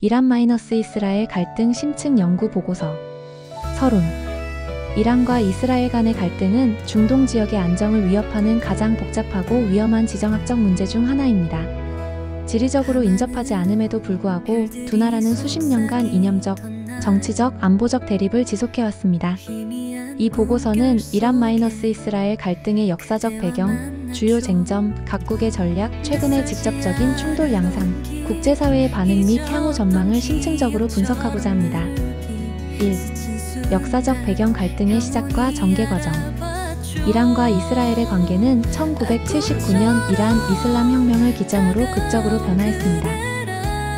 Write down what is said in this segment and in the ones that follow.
이란-이스라엘 갈등 심층 연구 보고서. 서론. 이란과 이스라엘 간의 갈등은 중동 지역의 안정을 위협하는 가장 복잡하고 위험한 지정학적 문제 중 하나입니다. 지리적으로 인접하지 않음에도 불구하고 두 나라는 수십 년간 이념적, 정치적, 안보적 대립을 지속해왔습니다. 이 보고서는 이란-이스라엘 갈등의 역사적 배경, 주요 쟁점, 각국의 전략, 최근의 직접적인 충돌 양상, 국제사회의 반응 및 향후 전망을 심층적으로 분석하고자 합니다. 1. 역사적 배경 갈등의 시작과 전개 과정. 이란과 이스라엘의 관계는 1979년 이란 이슬람 혁명을 기점으로 극적으로 변화했습니다.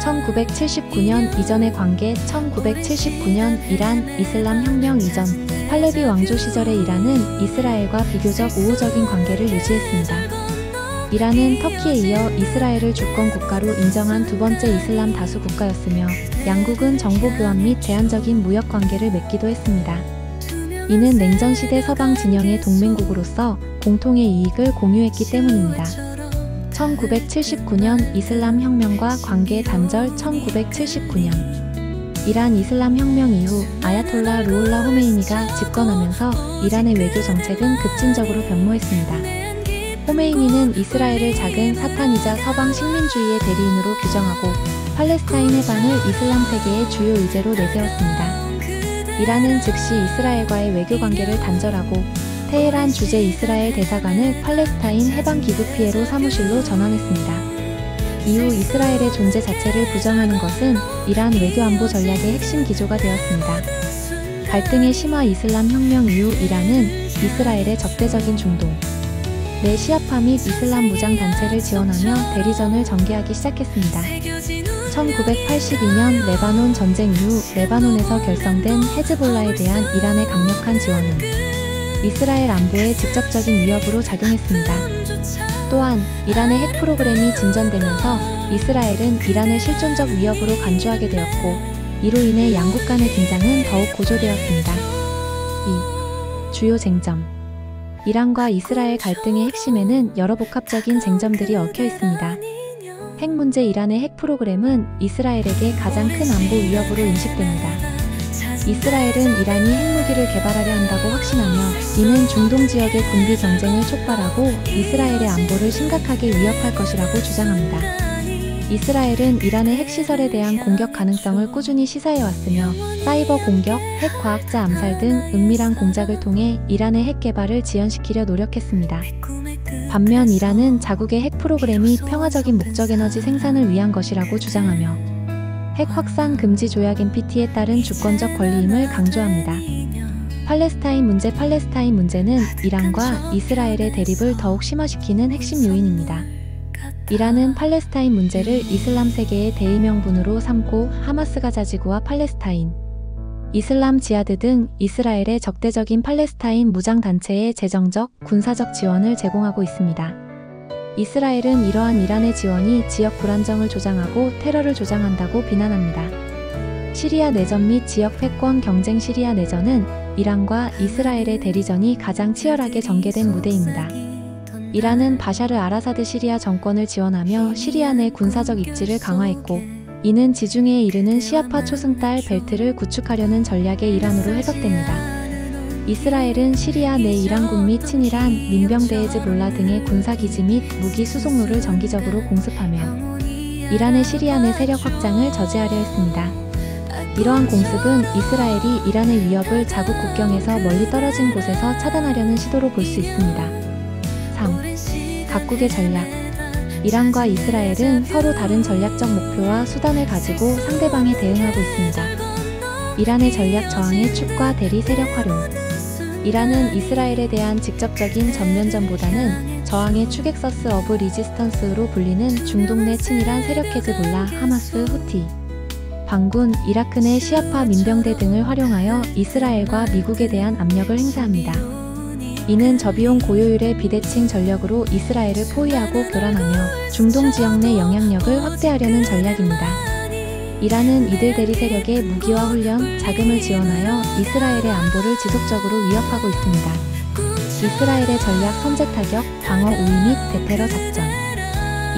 1979년 이전의 관계. 1979년 이란 이슬람 혁명 이전 팔레비 왕조 시절의 이란은 이스라엘과 비교적 우호적인 관계를 유지했습니다. 이란은 터키에 이어 이스라엘을 주권 국가로 인정한 두 번째 이슬람 다수 국가였으며 양국은 정보 교환 및 제한적인 무역 관계를 맺기도 했습니다. 이는 냉전 시대 서방 진영의 동맹국으로서 공통의 이익을 공유했기 때문입니다. 1979년 이슬람 혁명과 관계 단절. 1979년 이란 이슬람 혁명 이후 아야톨라 루홀라 호메이니가 집권하면서 이란의 외교 정책은 급진적으로 변모했습니다. 호메이니는 이스라엘을 작은 사탄이자 서방 식민주의의 대리인으로 규정하고 팔레스타인 해방을 이슬람 세계의 주요 의제로 내세웠습니다. 이란은 즉시 이스라엘과의 외교 관계를 단절하고 테헤란 주재 이스라엘 대사관을 팔레스타인 해방 기구 피해로 사무실로 전환했습니다. 이후 이스라엘의 존재 자체를 부정하는 것은 이란 외교 안보 전략의 핵심 기조가 되었습니다. 갈등의 심화. 이슬람 혁명 이후 이란은 이스라엘의 적대적인 중동 내 시아파 및 이슬람 무장 단체를 지원하며 대리전을 전개하기 시작했습니다. 1982년 레바논 전쟁 이후 레바논에서 결성된 헤즈볼라에 대한 이란의 강력한 지원은 이스라엘 안보에 직접적인 위협으로 작용했습니다. 또한 이란의 핵 프로그램이 진전되면서 이스라엘은 이란을 실존적 위협으로 간주하게 되었고 이로 인해 양국 간의 긴장은 더욱 고조되었습니다. 2. 주요 쟁점. 이란과 이스라엘 갈등의 핵심에는 여러 복합적인 쟁점들이 얽혀 있습니다. 핵 문제. 이란의 핵 프로그램은 이스라엘에게 가장 큰 안보 위협으로 인식됩니다. 이스라엘은 이란이 핵무기를 개발하려 한다고 확신하며 이는 중동 지역의 군비 경쟁을 촉발하고 이스라엘의 안보를 심각하게 위협할 것이라고 주장합니다. 이스라엘은 이란의 핵시설에 대한 공격 가능성을 꾸준히 시사해왔으며 사이버 공격, 핵 과학자 암살 등 은밀한 공작을 통해 이란의 핵 개발을 지연시키려 노력했습니다. 반면 이란은 자국의 핵 프로그램이 평화적인 목적 에너지 생산을 위한 것이라고 주장하며 핵 확산 금지 조약 NPT에 따른 주권적 권리임을 강조합니다. 팔레스타인 문제. 팔레스타인 문제는 이란과 이스라엘의 대립을 더욱 심화시키는 핵심 요인입니다. 이란은 팔레스타인 문제를 이슬람 세계의 대의명분으로 삼고 하마스가 자지구와 팔레스타인, 이슬람 지하드 등 이스라엘의 적대적인 팔레스타인 무장단체에 재정적, 군사적 지원을 제공하고 있습니다. 이스라엘은 이러한 이란의 지원이 지역 불안정을 조장하고 테러를 조장한다고 비난합니다. 시리아 내전 및 지역 패권 경쟁. 시리아 내전은 이란과 이스라엘의 대리전이 가장 치열하게 전개된 무대입니다. 이란은 바샤르 알아사드 시리아 정권을 지원하며 시리아 내 군사적 입지를 강화했고 이는 지중해에 이르는 시아파 초승달 벨트를 구축하려는 전략의 일환으로 해석됩니다. 이스라엘은 시리아 내 이란군 및 친이란 민병대 헤즈볼라 등의 군사기지 및 무기 수송로를 정기적으로 공습하며 이란의 시리아 내 세력 확장을 저지하려 했습니다. 이러한 공습은 이스라엘이 이란의 위협을 자국 국경에서 멀리 떨어진 곳에서 차단하려는 시도로 볼 수 있습니다. 3. 각국의 전략. 이란과 이스라엘은 서로 다른 전략적 목표와 수단을 가지고 상대방에 대응하고 있습니다. 이란의 전략 저항의 축과 대리 세력 활용. 이란은 이스라엘에 대한 직접적인 전면전보다는 저항의 축 엑서스 오브 리지스턴스로 불리는 중동 내 친이란 세력 헤즈볼라, 하마스, 후티, 반군, 이라크 내 시아파 민병대 등을 활용하여 이스라엘과 미국에 대한 압력을 행사합니다. 이는 저비용 고효율의 비대칭 전력으로 이스라엘을 포위하고 교란하며 중동 지역 내 영향력을 확대하려는 전략입니다. 이란은 이들 대리 세력의 무기와 훈련, 자금을 지원하여 이스라엘의 안보를 지속적으로 위협하고 있습니다. 이스라엘의 전략 선제 타격, 방어 우위 및 대테러 작전.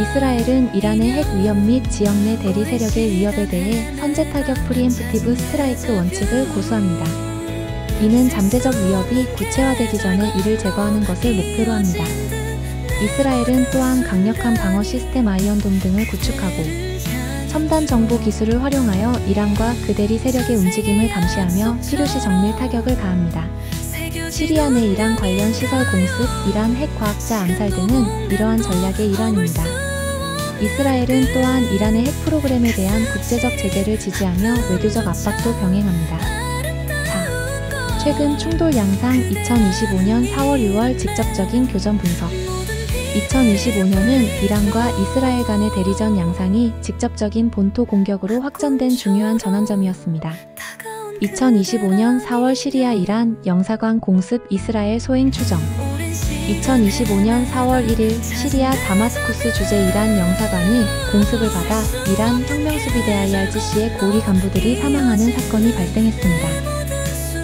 이스라엘은 이란의 핵 위협 및 지역 내 대리 세력의 위협에 대해 선제 타격 프리엠프티브 스트라이크 원칙을 고수합니다. 이는 잠재적 위협이 구체화되기 전에 이를 제거하는 것을 목표로 합니다. 이스라엘은 또한 강력한 방어 시스템 아이언돔 등을 구축하고 첨단 정보 기술을 활용하여 이란과 그 대리 세력의 움직임을 감시하며 필요시 정밀 타격을 가합니다. 시리아 내 이란 관련 시설 공습, 이란 핵 과학자 암살 등은 이러한 전략의 일환입니다. 이스라엘은 또한 이란의 핵 프로그램에 대한 국제적 제재를 지지하며 외교적 압박도 병행합니다. 4. 최근 충돌 양상 2025년 4월 6월 직접적인 교전 분석 2025년은 이란과 이스라엘 간의 대리전 양상이 직접적인 본토 공격으로 확전된 중요한 전환점이었습니다. 2025년 4월 시리아 이란 영사관 공습 이스라엘 소행 추정 2025년 4월 1일 시리아 다마스쿠스 주재 이란 영사관이 공습을 받아 이란 혁명수비대 IRGC의 고위 간부들이 사망하는 사건이 발생했습니다.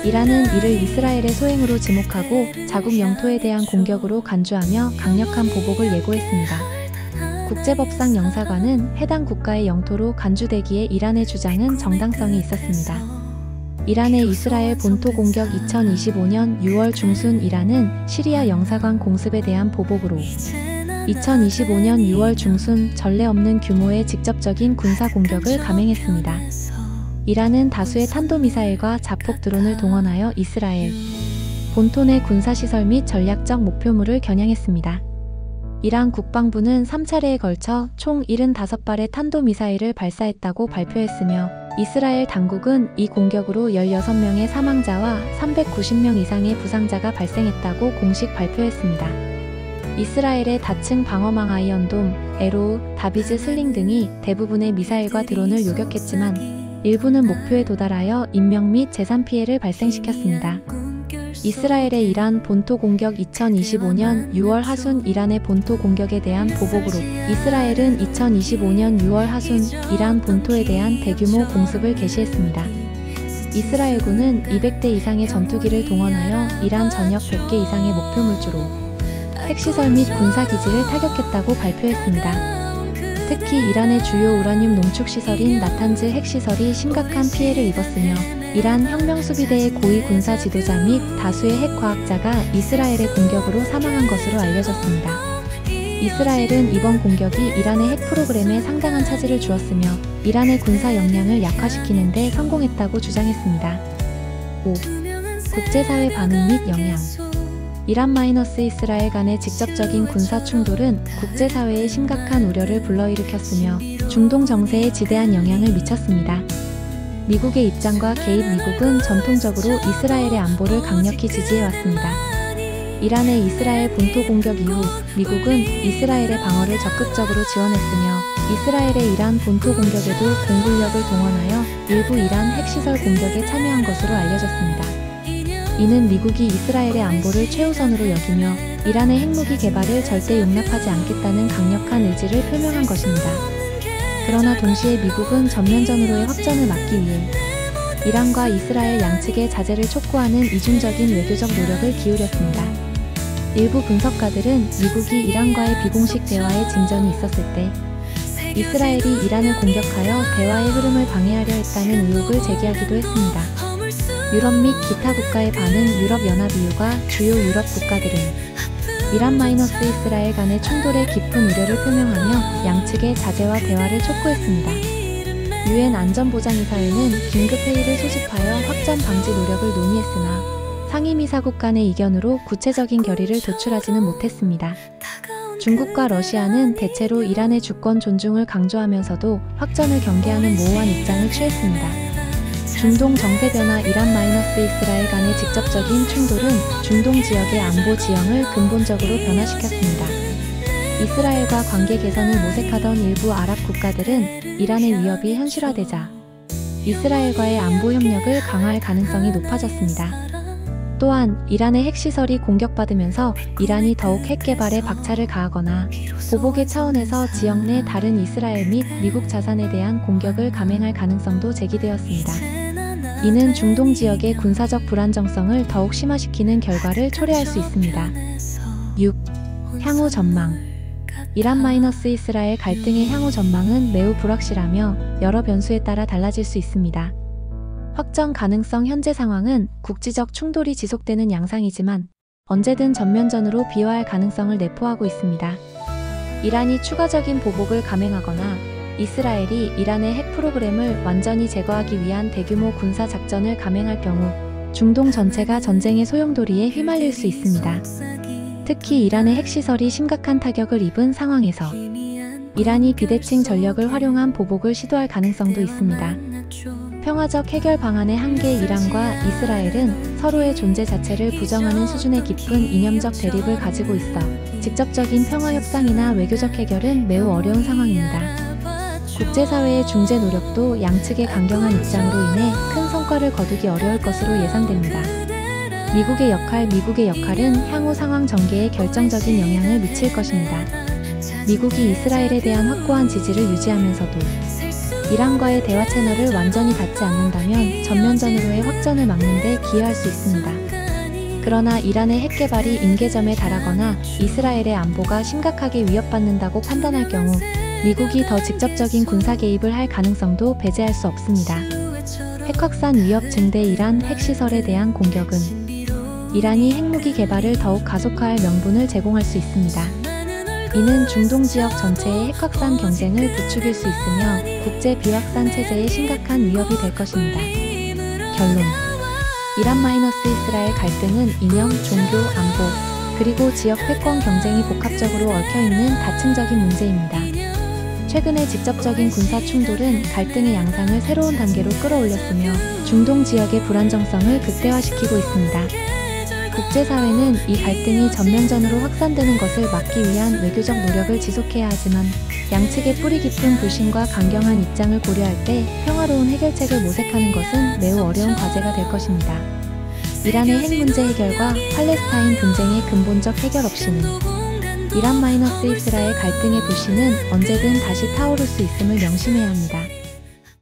이란은 이를 이스라엘의 소행으로 지목하고 자국 영토에 대한 공격으로 간주하며 강력한 보복을 예고했습니다. 국제법상 영사관은 해당 국가의 영토로 간주되기에 이란의 주장은 정당성이 있었습니다. 이란의 이스라엘 본토 공격 2025년 6월 중순 이란은 시리아 영사관 공습에 대한 보복으로 2025년 6월 중순 전례 없는 규모의 직접적인 군사 공격을 감행했습니다. 이란은 다수의 탄도미사일과 자폭 드론을 동원하여 이스라엘 본토 내 군사시설 및 전략적 목표물을 겨냥했습니다. 이란 국방부는 3차례에 걸쳐 총 75발의 탄도미사일을 발사했다고 발표했으며 이스라엘 당국은 이 공격으로 16명의 사망자와 390명 이상의 부상자가 발생했다고 공식 발표했습니다. 이스라엘의 다층 방어망 아이언돔, 에로우, 다비즈 슬링 등이 대부분의 미사일과 드론을 요격했지만 일부는 목표에 도달하여 인명 및 재산 피해를 발생시켰습니다. 이스라엘의 이란 본토 공격 2025년 6월 하순 이란의 본토 공격에 대한 보복으로 이스라엘은 2025년 6월 하순 이란 본토에 대한 대규모 공습을 개시했습니다. 이스라엘군은 200대 이상의 전투기를 동원하여 이란 전역 100개 이상의 목표물주로 핵시설 및 군사기지를 타격했다고 발표했습니다. 특히 이란의 주요 우라늄 농축시설인 나탄즈 핵시설이 심각한 피해를 입었으며 이란 혁명수비대의 고위 군사 지도자 및 다수의 핵과학자가 이스라엘의 공격으로 사망한 것으로 알려졌습니다. 이스라엘은 이번 공격이 이란의 핵 프로그램에 상당한 차질을 주었으며 이란의 군사 역량을 약화시키는 데 성공했다고 주장했습니다. 5. 국제사회 반응 및 영향 이란-이스라엘 간의 직접적인 군사 충돌은 국제사회에 심각한 우려를 불러일으켰으며 중동 정세에 지대한 영향을 미쳤습니다. 미국의 입장과 개입 미국은 전통적으로 이스라엘의 안보를 강력히 지지해왔습니다. 이란의 이스라엘 본토 공격 이후 미국은 이스라엘의 방어를 적극적으로 지원했으며 이스라엘의 이란 본토 공격에도 공군력을 동원하여 일부 이란 핵시설 공격에 참여한 것으로 알려졌습니다. 이는 미국이 이스라엘의 안보를 최우선으로 여기며 이란의 핵무기 개발을 절대 용납하지 않겠다는 강력한 의지를 표명한 것입니다. 그러나 동시에 미국은 전면전으로의 확전을 막기 위해 이란과 이스라엘 양측의 자제를 촉구하는 이중적인 외교적 노력을 기울였습니다. 일부 분석가들은 미국이 이란과의 비공식 대화에 진전이 있었을 때 이스라엘이 이란을 공격하여 대화의 흐름을 방해하려 했다는 의혹을 제기하기도 했습니다. 유럽 및 기타 국가의 반응 유럽연합 EU가 주요 유럽 국가들은 이란-이스라엘 간의 충돌에 깊은 우려를 표명하며 양측의 자제와 대화를 촉구했습니다. 유엔 안전보장이사회는 긴급회의를 소집하여 확전 방지 노력을 논의했으나 상임이사국 간의 이견으로 구체적인 결의를 도출하지는 못했습니다. 중국과 러시아는 대체로 이란의 주권 존중을 강조하면서도 확전을 경계하는 모호한 입장을 취했습니다. 중동 정세 변화 이란-이스라엘 간의 직접적인 충돌은 중동 지역의 안보 지형을 근본적으로 변화시켰습니다. 이스라엘과 관계 개선을 모색하던 일부 아랍 국가들은 이란의 위협이 현실화되자 이스라엘과의 안보 협력을 강화할 가능성이 높아졌습니다. 또한 이란의 핵시설이 공격받으면서 이란이 더욱 핵 개발에 박차를 가하거나 보복의 차원에서 지역 내 다른 이스라엘 및 미국 자산에 대한 공격을 감행할 가능성도 제기되었습니다. 이는 중동 지역의 군사적 불안정성을 더욱 심화시키는 결과를 초래할 수 있습니다. 6. 향후 전망 이란-이스라엘 갈등의 향후 전망은 매우 불확실하며 여러 변수에 따라 달라질 수 있습니다. 확정 가능성. 현재 상황은 국지적 충돌이 지속되는 양상이지만 언제든 전면전으로 비화할 가능성을 내포하고 있습니다. 이란이 추가적인 보복을 감행하거나 이스라엘이 이란의 핵 프로그램을 완전히 제거하기 위한 대규모 군사 작전을 감행할 경우 중동 전체가 전쟁의 소용돌이에 휘말릴 수 있습니다. 특히 이란의 핵시설이 심각한 타격을 입은 상황에서 이란이 비대칭 전력을 활용한 보복을 시도할 가능성도 있습니다. 평화적 해결 방안의 한계. 이란과 이스라엘은 서로의 존재 자체를 부정하는 수준의 깊은 이념적 대립을 가지고 있어 직접적인 평화 협상이나 외교적 해결은 매우 어려운 상황입니다. 국제사회의 중재 노력도 양측의 강경한 입장으로 인해 큰 성과를 거두기 어려울 것으로 예상됩니다. 미국의 역할은 향후 상황 전개에 결정적인 영향을 미칠 것입니다. 미국이 이스라엘에 대한 확고한 지지를 유지하면서도 이란과의 대화 채널을 완전히 닫지 않는다면 전면전으로의 확전을 막는 데 기여할 수 있습니다. 그러나 이란의 핵 개발이 임계점에 달하거나 이스라엘의 안보가 심각하게 위협받는다고 판단할 경우 미국이 더 직접적인 군사 개입을 할 가능성도 배제할 수 없습니다. 핵 확산 위협 증대. 이란 핵시설에 대한 공격은 이란이 핵무기 개발을 더욱 가속화할 명분을 제공할 수 있습니다. 이는 중동 지역 전체의 핵 확산 경쟁을 부추길 수 있으며 국제 비확산 체제에 심각한 위협이 될 것입니다. 결론. 이란-이스라엘 갈등은 이념, 종교, 안보, 그리고 지역 패권 경쟁이 복합적으로 얽혀있는 다층적인 문제입니다. 최근의 직접적인 군사 충돌은 갈등의 양상을 새로운 단계로 끌어올렸으며 중동 지역의 불안정성을 극대화시키고 있습니다. 국제사회는 이 갈등이 전면전으로 확산되는 것을 막기 위한 외교적 노력을 지속해야 하지만 양측의 뿌리 깊은 불신과 강경한 입장을 고려할 때 평화로운 해결책을 모색하는 것은 매우 어려운 과제가 될 것입니다. 이란의 핵 문제 해결과 팔레스타인 분쟁의 근본적 해결 없이는 이란-이스라엘 갈등의 불씨는 언제든 다시 타오를 수 있음을 명심해야 합니다.